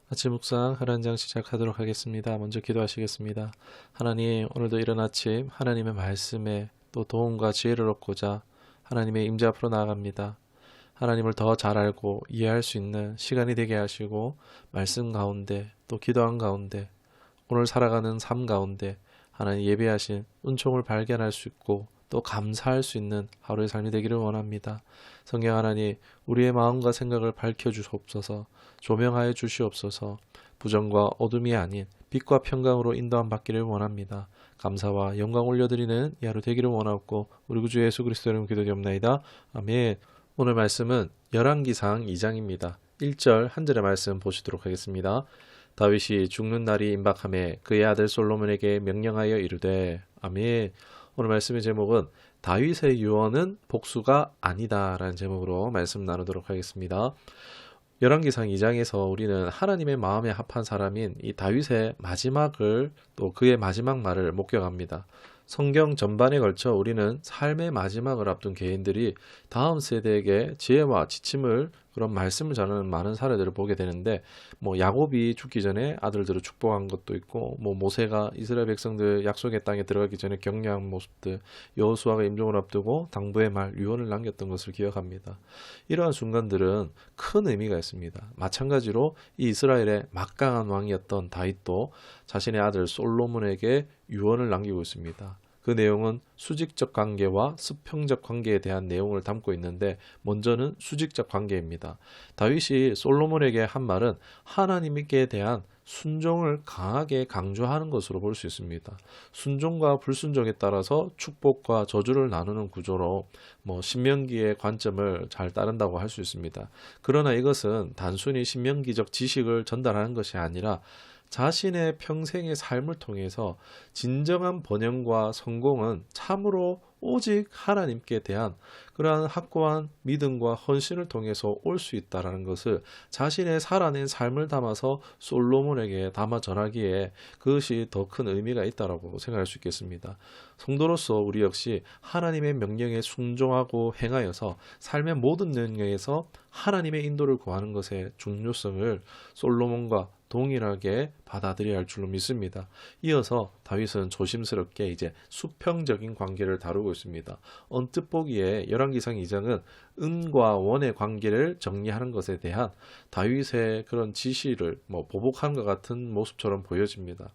아침 묵상 하나님 장 시작하도록 하겠습니다. 먼저 기도하시겠습니다. 하나님, 오늘도 이른 아침 하나님의 말씀에 또 도움과 지혜를 얻고자 하나님의 임재 앞으로 나아갑니다. 하나님을 더 잘 알고 이해할 수 있는 시간이 되게 하시고, 말씀 가운데 또 기도한 가운데 오늘 살아가는 삶 가운데 하나님 예배하신 은총을 발견할 수 있고 또 감사할 수 있는 하루의 삶이 되기를 원합니다. 성령 하나님, 우리의 마음과 생각을 밝혀주시옵소서. 조명하여 주시옵소서. 부정과 어둠이 아닌 빛과 평강으로 인도함 받기를 원합니다. 감사와 영광 올려드리는 이 하루 되기를 원하옵고 우리 구주 예수 그리스도 이름으로 기도드리옵나이다. 아멘. 오늘 말씀은 열왕기상 2장입니다. 1절 한 절의 말씀 보시도록 하겠습니다. 다윗이 죽는 날이 임박하매 그의 아들 솔로몬에게 명령하여 이르되. 아멘. 오늘 말씀의 제목은 다윗의 유언은 복수가 아니다 라는 제목으로 말씀 나누도록 하겠습니다. 열왕기상 2장에서 우리는 하나님의 마음에 합한 사람인 이 다윗의 마지막을, 또 그의 마지막 말을 목격합니다. 성경 전반에 걸쳐 우리는 삶의 마지막을 앞둔 개인들이 다음 세대에게 지혜와 지침을, 그런 말씀을 전하는 많은 사례들을 보게 되는데, 야곱이 죽기 전에 아들들을 축복한 것도 있고, 모세가 이스라엘 백성들 약속의 땅에 들어가기 전에 격려한 모습들, 여호수아가 임종을 앞두고 당부의 말, 유언을 남겼던 것을 기억합니다. 이러한 순간들은 큰 의미가 있습니다. 마찬가지로 이 이스라엘의 막강한 왕이었던 다윗도 자신의 아들 솔로몬에게 유언을 남기고 있습니다. 그 내용은 수직적 관계와 수평적 관계에 대한 내용을 담고 있는데, 먼저는 수직적 관계입니다. 다윗이 솔로몬에게 한 말은 하나님께 대한 순종을 강하게 강조하는 것으로 볼 수 있습니다. 순종과 불순종에 따라서 축복과 저주를 나누는 구조로 신명기의 관점을 잘 따른다고 할 수 있습니다. 그러나 이것은 단순히 신명기적 지식을 전달하는 것이 아니라 자신의 평생의 삶을 통해서 진정한 번영과 성공은 참으로 오직 하나님께 대한 그러한 확고한 믿음과 헌신을 통해서 올 수 있다라는 것을 자신의 살아낸 삶을 담아서 솔로몬에게 담아 전하기에 그것이 더 큰 의미가 있다라고 생각할 수 있겠습니다. 성도로서 우리 역시 하나님의 명령에 순종하고 행하여서 삶의 모든 영역에서 하나님의 인도를 구하는 것의 중요성을 솔로몬과 동일하게 받아들여야 할 줄로 믿습니다. 이어서 다윗은 조심스럽게 이제 수평적인 관계를 다루고 있습니다. 언뜻 보기에 열왕기상 2장은 은과 원의 관계를 정리하는 것에 대한 다윗의 그런 지시를 보복한 것 같은 모습처럼 보여집니다.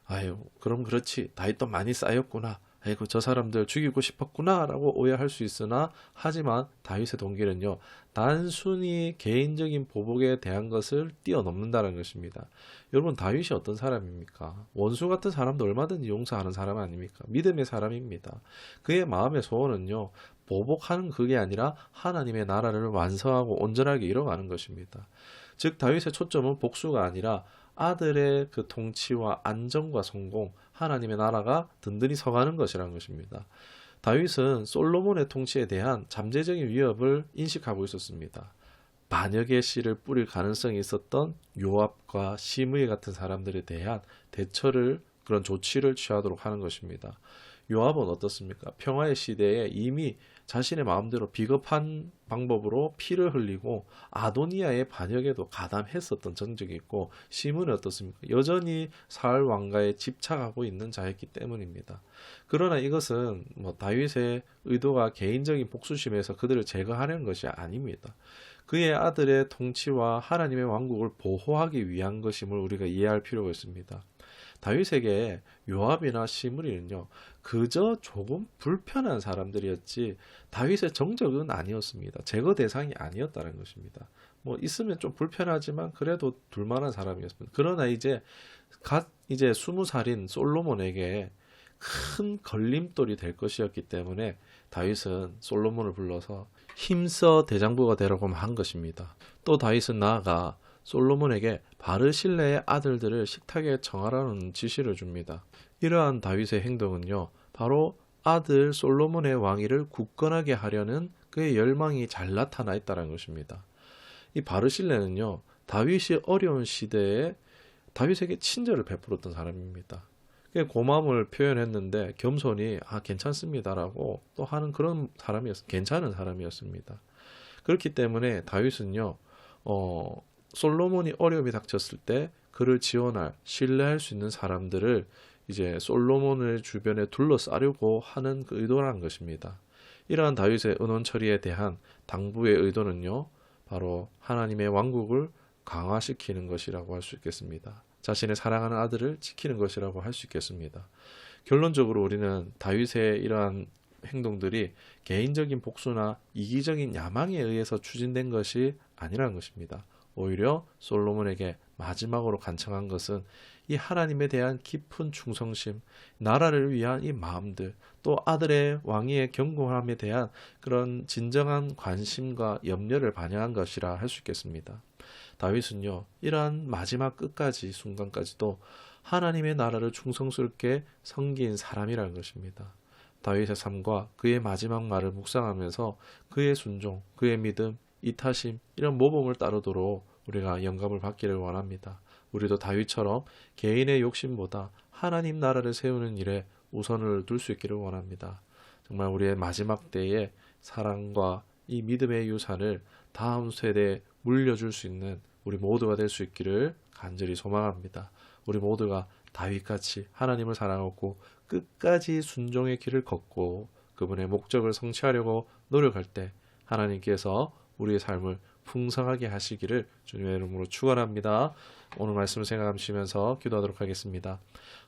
아유, 그럼 그렇지. 다윗도 많이 쌓였구나. 아이고, 저 사람들 죽이고 싶었구나 라고 오해할 수 있으나, 하지만 다윗의 동기는요, 단순히 개인적인 보복에 대한 것을 뛰어넘는다는 것입니다. 여러분, 다윗이 어떤 사람입니까? 원수 같은 사람도 얼마든지 용서하는 사람 아닙니까? 믿음의 사람입니다. 그의 마음의 소원은요, 보복하는 그게 아니라 하나님의 나라를 완성하고 온전하게 이뤄가는 것입니다. 즉, 다윗의 초점은 복수가 아니라 아들의 그 통치와 안정과 성공, 하나님의 나라가 든든히 서가는 것이라는 것입니다. 다윗은 솔로몬의 통치에 대한 잠재적인 위협을 인식하고 있었습니다. 반역의 씨를 뿌릴 가능성이 있었던 요압과 시므이 같은 사람들에 대한 대처를, 그런 조치를 취하도록 하는 것입니다. 요압은 어떻습니까? 평화의 시대에 이미 자신의 마음대로 비겁한 방법으로 피를 흘리고 아도니아의 반역에도 가담했었던 전적이 있고, 시므는 어떻습니까? 여전히 사울 왕가에 집착하고 있는 자였기 때문입니다. 그러나 이것은 다윗의 의도가 개인적인 복수심에서 그들을 제거하려는 것이 아닙니다. 그의 아들의 통치와 하나님의 왕국을 보호하기 위한 것임을 우리가 이해할 필요가 있습니다. 다윗에게 요압이나 시므리는요, 그저 조금 불편한 사람들이었지 다윗의 정적은 아니었습니다. 제거 대상이 아니었다는 것입니다. 있으면 좀 불편하지만 그래도 둘만한 사람이었습니다. 그러나 이제 20살인 솔로몬에게 큰 걸림돌이 될 것이었기 때문에 다윗은 솔로몬을 불러서 힘써 대장부가 되라고 한 것입니다. 또 다윗은 나아가 솔로몬에게 바르실레의 아들들을 식탁에 청하라는 지시를 줍니다. 이러한 다윗의 행동은요, 바로 아들 솔로몬의 왕위를 굳건하게 하려는 그의 열망이 잘 나타나 있다는 것입니다. 이 바르실레는요, 다윗이 어려운 시대에 다윗에게 친절을 베풀었던 사람입니다. 고마움을 표현했는데 겸손히 괜찮습니다라고 또 하는 그런 괜찮은 사람이었습니다. 그렇기 때문에 다윗은요, 솔로몬이 어려움이 닥쳤을 때 그를 지원할, 신뢰할 수 있는 사람들을 이제 솔로몬의 주변에 둘러싸려고 하는 그 의도라는 것입니다. 이러한 다윗의 은원 처리에 대한 당부의 의도는요, 바로 하나님의 왕국을 강화시키는 것이라고 할 수 있겠습니다. 자신의 사랑하는 아들을 지키는 것이라고 할 수 있겠습니다. 결론적으로 우리는 다윗의 이러한 행동들이 개인적인 복수나 이기적인 야망에 의해서 추진된 것이 아니라는 것입니다. 오히려 솔로몬에게 마지막으로 간청한 것은 이 하나님에 대한 깊은 충성심, 나라를 위한 이 마음들, 또 아들의 왕위의 경고함에 대한 그런 진정한 관심과 염려를 반영한 것이라 할 수 있겠습니다. 다윗은요, 이러한 마지막 끝까지 순간까지도 하나님의 나라를 충성스럽게 섬긴 사람이라는 것입니다. 다윗의 삶과 그의 마지막 말을 묵상하면서 그의 순종, 그의 믿음, 이타심, 이런 모범을 따르도록 우리가 영감을 받기를 원합니다. 우리도 다윗처럼 개인의 욕심보다 하나님 나라를 세우는 일에 우선을 둘 수 있기를 원합니다. 정말 우리의 마지막 때에 사랑과 이 믿음의 유산을 다음 세대에 물려줄 수 있는 우리 모두가 될 수 있기를 간절히 소망합니다. 우리 모두가 다윗같이 하나님을 사랑하고 끝까지 순종의 길을 걷고 그분의 목적을 성취하려고 노력할 때 하나님께서 우리의 삶을 풍성하게 하시기를 주님의 이름으로 축원합니다. 오늘 말씀을 생각하시면서 기도하도록 하겠습니다.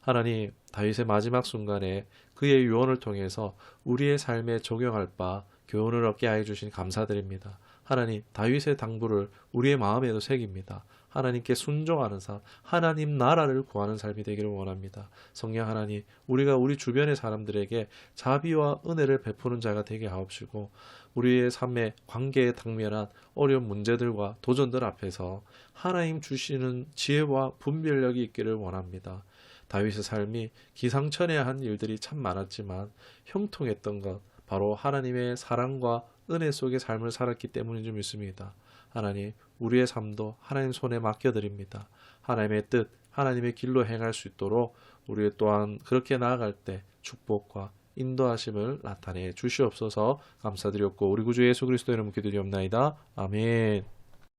하나님, 다윗의 마지막 순간에 그의 유언을 통해서 우리의 삶에 적용할 바 교훈을 얻게 하여 주신 감사드립니다. 하나님, 다윗의 당부를 우리의 마음에도 새깁니다. 하나님께 순종하는 삶, 하나님 나라를 구하는 삶이 되기를 원합니다. 성령 하나님, 우리가 우리 주변의 사람들에게 자비와 은혜를 베푸는 자가 되게 하옵시고 우리의 삶의 관계에 당면한 어려운 문제들과 도전들 앞에서 하나님 주시는 지혜와 분별력이 있기를 원합니다. 다윗의 삶이 기상천외한 일들이 참 많았지만 형통했던 것, 바로 하나님의 사랑과 은혜 속의 삶을 살았기 때문인 줄 믿습니다. 하나님, 우리의 삶도 하나님 손에 맡겨드립니다. 하나님의 뜻, 하나님의 길로 행할 수 있도록 우리 또한 그렇게 나아갈 때 축복과 인도하심을 나타내 주시옵소서. 감사드렸고 우리 구주 예수 그리스도 이름으로 기도드리옵나이다. 아멘.